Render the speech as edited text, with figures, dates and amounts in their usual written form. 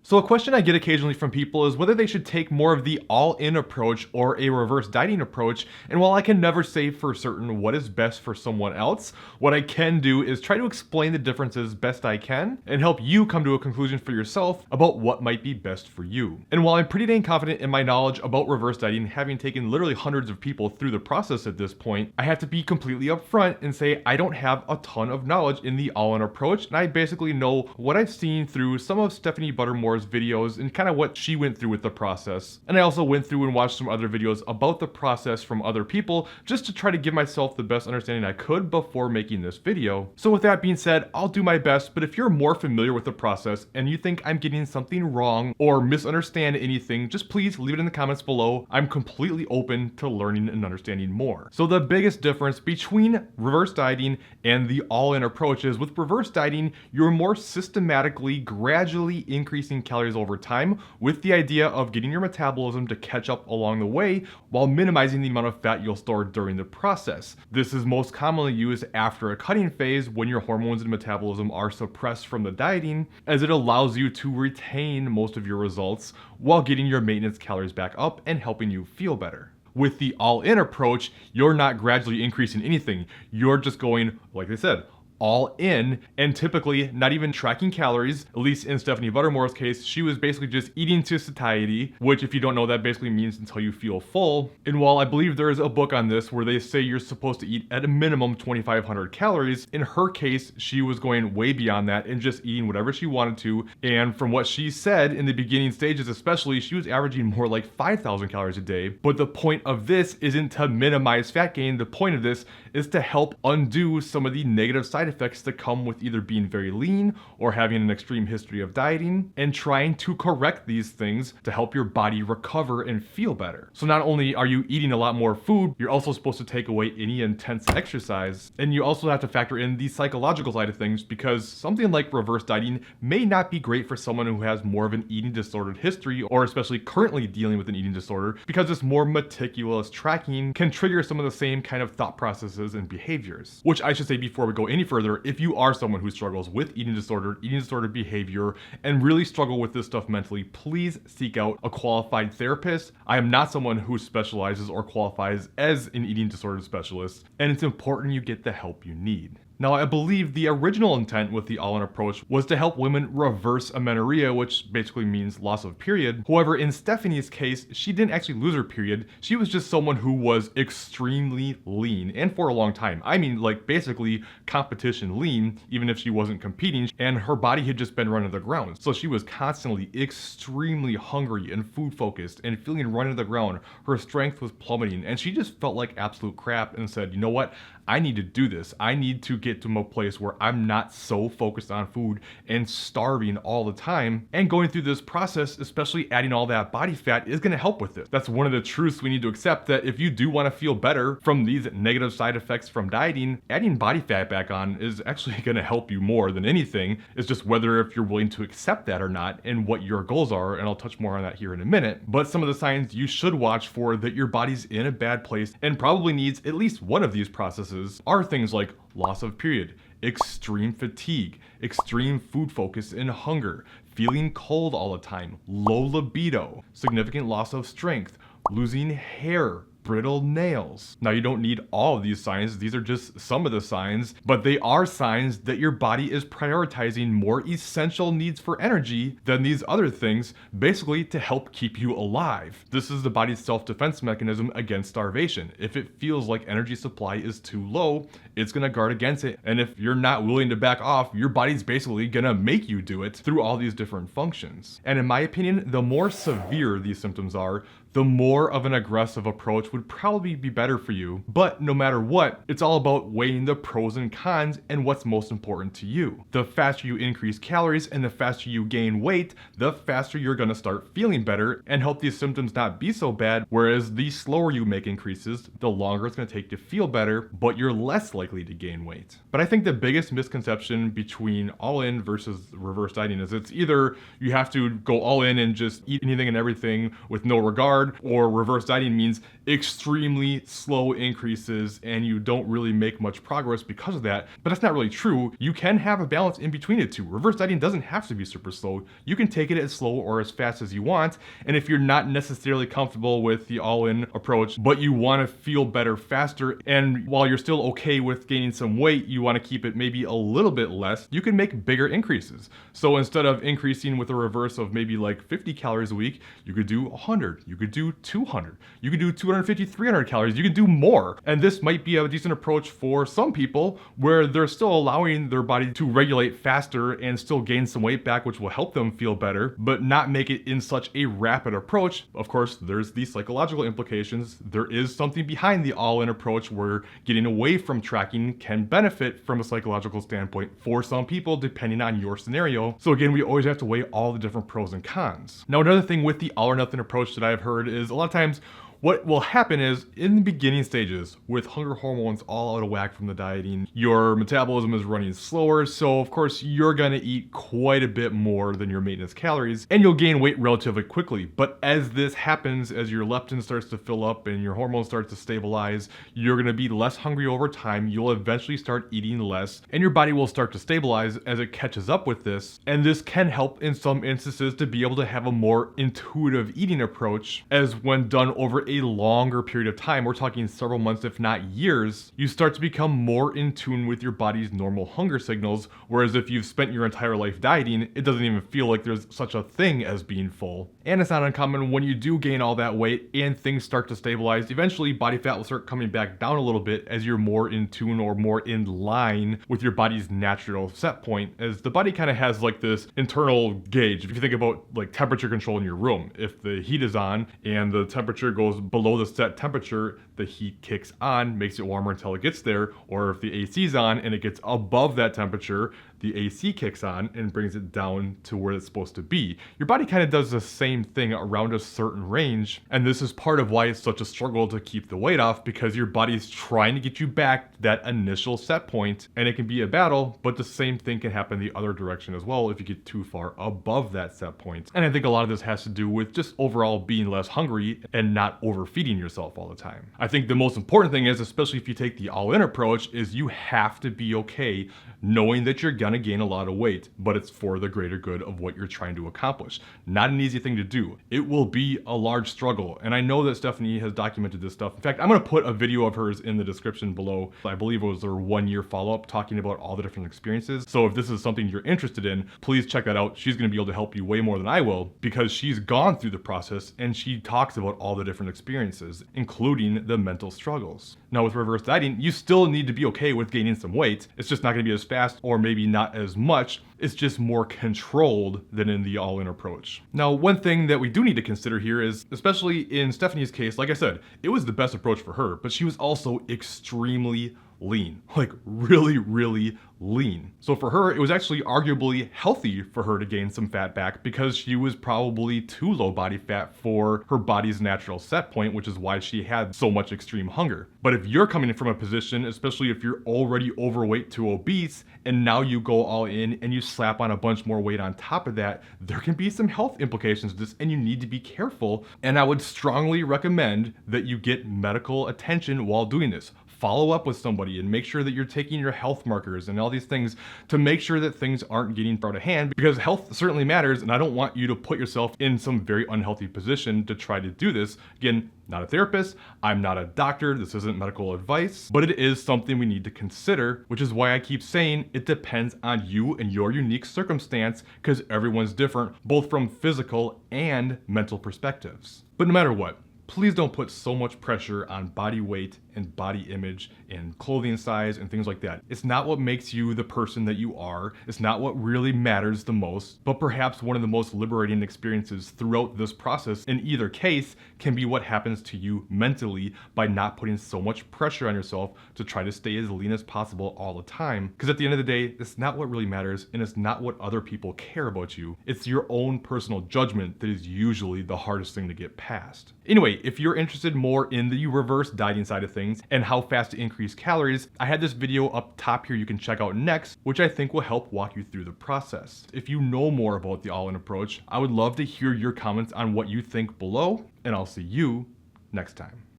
So a question I get occasionally from people is whether they should take more of the all-in approach or a reverse dieting approach, and while I can never say for certain what is best for someone else, what I can do is try to explain the differences best I can and help you come to a conclusion for yourself about what might be best for you. And while I'm pretty dang confident in my knowledge about reverse dieting, having taken literally hundreds of people through the process at this point, I have to be completely upfront and say I don't have a ton of knowledge in the all-in approach, and I basically know what I've seen through some of Stephanie Buttmore's videos and kind of what she went through with the process. And I also went through and watched some other videos about the process from other people just to try to give myself the best understanding I could before making this video. So with that being said, I'll do my best, but if you're more familiar with the process and you think I'm getting something wrong or misunderstand anything, just please leave it in the comments below. I'm completely open to learning and understanding more. So the biggest difference between reverse dieting and the all-in approach is with reverse dieting, you're more systematically, gradually increasing calories over time with the idea of getting your metabolism to catch up along the way while minimizing the amount of fat you'll store during the process. This is most commonly used after a cutting phase when your hormones and metabolism are suppressed from the dieting, as it allows you to retain most of your results while getting your maintenance calories back up and helping you feel better. With the all-in approach, you're not gradually increasing anything. You're just going, like I said, all in, and typically not even tracking calories. At least in Stephanie Buttmore's case, she was basically just eating to satiety, which if you don't know, that basically means until you feel full. And while I believe there is a book on this where they say you're supposed to eat at a minimum 2,500 calories, in her case, she was going way beyond that and just eating whatever she wanted to. And from what she said in the beginning stages especially, she was averaging more like 5,000 calories a day. But the point of this isn't to minimize fat gain. The point of this is to help undo some of the negative side effects that come with either being very lean or having an extreme history of dieting, and trying to correct these things to help your body recover and feel better. So not only are you eating a lot more food, you're also supposed to take away any intense exercise, and you also have to factor in the psychological side of things, because something like reverse dieting may not be great for someone who has more of an eating disordered history, or especially currently dealing with an eating disorder, because this more meticulous tracking can trigger some of the same kind of thought processes and behaviors. Which I should say before we go any further, if you are someone who struggles with eating disordered behavior, and really struggle with this stuff mentally, please seek out a qualified therapist. I am not someone who specializes or qualifies as an eating disorder specialist, and it's important you get the help you need. Now, I believe the original intent with the all-in approach was to help women reverse amenorrhea, which basically means loss of period. However, in Stephanie's case, she didn't actually lose her period. She was just someone who was extremely lean, and for a long time. I mean, like basically competition lean, even if she wasn't competing, and her body had just been run to the ground. So she was constantly extremely hungry and food focused and feeling run to the ground. Her strength was plummeting, and she just felt like absolute crap and said, you know what? I need to do this. I need to get to a place where I'm not so focused on food and starving all the time. And going through this process, especially adding all that body fat, is going to help with this. That's one of the truths we need to accept, that if you do want to feel better from these negative side effects from dieting, adding body fat back on is actually going to help you more than anything. It's just whether if you're willing to accept that or not and what your goals are, and I'll touch more on that here in a minute. But some of the signs you should watch for that your body's in a bad place and probably needs at least one of these processes are things like loss of period, extreme fatigue, extreme food focus and hunger, feeling cold all the time, low libido, significant loss of strength, losing hair, brittle nails. Now, you don't need all of these signs. These are just some of the signs, but they are signs that your body is prioritizing more essential needs for energy than these other things, basically to help keep you alive. This is the body's self-defense mechanism against starvation. If it feels like energy supply is too low, it's gonna guard against it. And if you're not willing to back off, your body's basically gonna make you do it through all these different functions. And in my opinion, the more severe these symptoms are, the more of an aggressive approach would probably be better for you. But no matter what, it's all about weighing the pros and cons and what's most important to you. The faster you increase calories and the faster you gain weight, the faster you're gonna start feeling better and help these symptoms not be so bad. Whereas the slower you make increases, the longer it's gonna take to feel better, but you're less likely to gain weight. But I think the biggest misconception between all-in versus reverse dieting is it's either you have to go all in and just eat anything and everything with no regard, or reverse dieting means extreme extremely slow increases and you don't really make much progress because of that. But that's not really true. You can have a balance in between it two. Reverse dieting doesn't have to be super slow. You can take it as slow or as fast as you want. And if you're not necessarily comfortable with the all-in approach, but you want to feel better faster, and while you're still okay with gaining some weight, you want to keep it maybe a little bit less, you can make bigger increases. So instead of increasing with a reverse of maybe like 50 calories a week, you could do 100, you could do 200, you could do 250, 300 calories, you could do more. And this might be a decent approach for some people where they're still allowing their body to regulate faster and still gain some weight back, which will help them feel better, but not make it in such a rapid approach. Of course, there's the psychological implications. There is something behind the all-in approach where getting away from tracking can benefit from a psychological standpoint for some people, depending on your scenario. So again, we always have to weigh all the different pros and cons. Now, another thing with the all or nothing approach that I've heard is a lot of times what will happen is in the beginning stages with hunger hormones all out of whack from the dieting, your metabolism is running slower. So of course you're gonna eat quite a bit more than your maintenance calories and you'll gain weight relatively quickly. But as this happens, as your leptin starts to fill up and your hormones start to stabilize, you're gonna be less hungry over time. You'll eventually start eating less and your body will start to stabilize as it catches up with this. And this can help in some instances to be able to have a more intuitive eating approach, as when done over a longer period of time, we're talking several months, if not years, you start to become more in tune with your body's normal hunger signals. Whereas if you've spent your entire life dieting, it doesn't even feel like there's such a thing as being full. And it's not uncommon when you do gain all that weight and things start to stabilize, eventually body fat will start coming back down a little bit as you're more in tune or more in line with your body's natural set point, as the body kind of has like this internal gauge. If you think about like temperature control in your room, if the heat is on and the temperature goes below the set temperature, the heat kicks on, makes it warmer until it gets there. Or if the AC is on and it gets above that temperature, the AC kicks on and brings it down to where it's supposed to be. Your body kind of does the same thing around a certain range. And this is part of why it's such a struggle to keep the weight off, because your body's trying to get you back to that initial set point. And it can be a battle, but the same thing can happen the other direction as well if you get too far above that set point. And I think a lot of this has to do with just overall being less hungry and not overfeeding yourself all the time. I think the most important thing is, especially if you take the all-in approach, is you have to be okay knowing that you're gonna gain a lot of weight, but it's for the greater good of what you're trying to accomplish. Not an easy thing to do. It will be a large struggle. And I know that Stephanie has documented this stuff. In fact, I'm gonna put a video of hers in the description below. I believe it was her 1-year follow-up talking about all the different experiences. So if this is something you're interested in, please check that out. She's gonna be able to help you way more than I will, because she's gone through the process and she talks about all the different experiences, including the mental struggles. Now with reverse dieting, you still need to be okay with gaining some weight. It's just not gonna be as fast, or maybe not as much. It's just more controlled than in the all-in approach. Now, one thing that we do need to consider here is, especially in Stephanie's case, like I said, it was the best approach for her, but she was also extremely lean, like really, really lean. So for her, it was actually arguably healthy for her to gain some fat back, because she was probably too low body fat for her body's natural set point, which is why she had so much extreme hunger. But if you're coming from a position, especially if you're already overweight to obese, and now you go all in and you slap on a bunch more weight on top of that, there can be some health implications to this, and you need to be careful. And I would strongly recommend that you get medical attention while doing this. Follow up with somebody and make sure that you're taking your health markers and all these things to make sure that things aren't getting out of hand, because health certainly matters, and I don't want you to put yourself in some very unhealthy position to try to do this. Again, not a therapist, I'm not a doctor, this isn't medical advice, but it is something we need to consider, which is why I keep saying it depends on you and your unique circumstance, because everyone's different, both from physical and mental perspectives. But no matter what, please don't put so much pressure on body weight and body image and clothing size and things like that. It's not what makes you the person that you are. It's not what really matters the most, but perhaps one of the most liberating experiences throughout this process in either case can be what happens to you mentally by not putting so much pressure on yourself to try to stay as lean as possible all the time. Because at the end of the day, it's not what really matters, and it's not what other people care about you. It's your own personal judgment that is usually the hardest thing to get past. Anyway, if you're interested more in the reverse dieting side of things and how fast to increase calories, I had this video up top here you can check out next, which I think will help walk you through the process. If you know more about the all-in approach, I would love to hear your comments on what you think below, and I'll see you next time.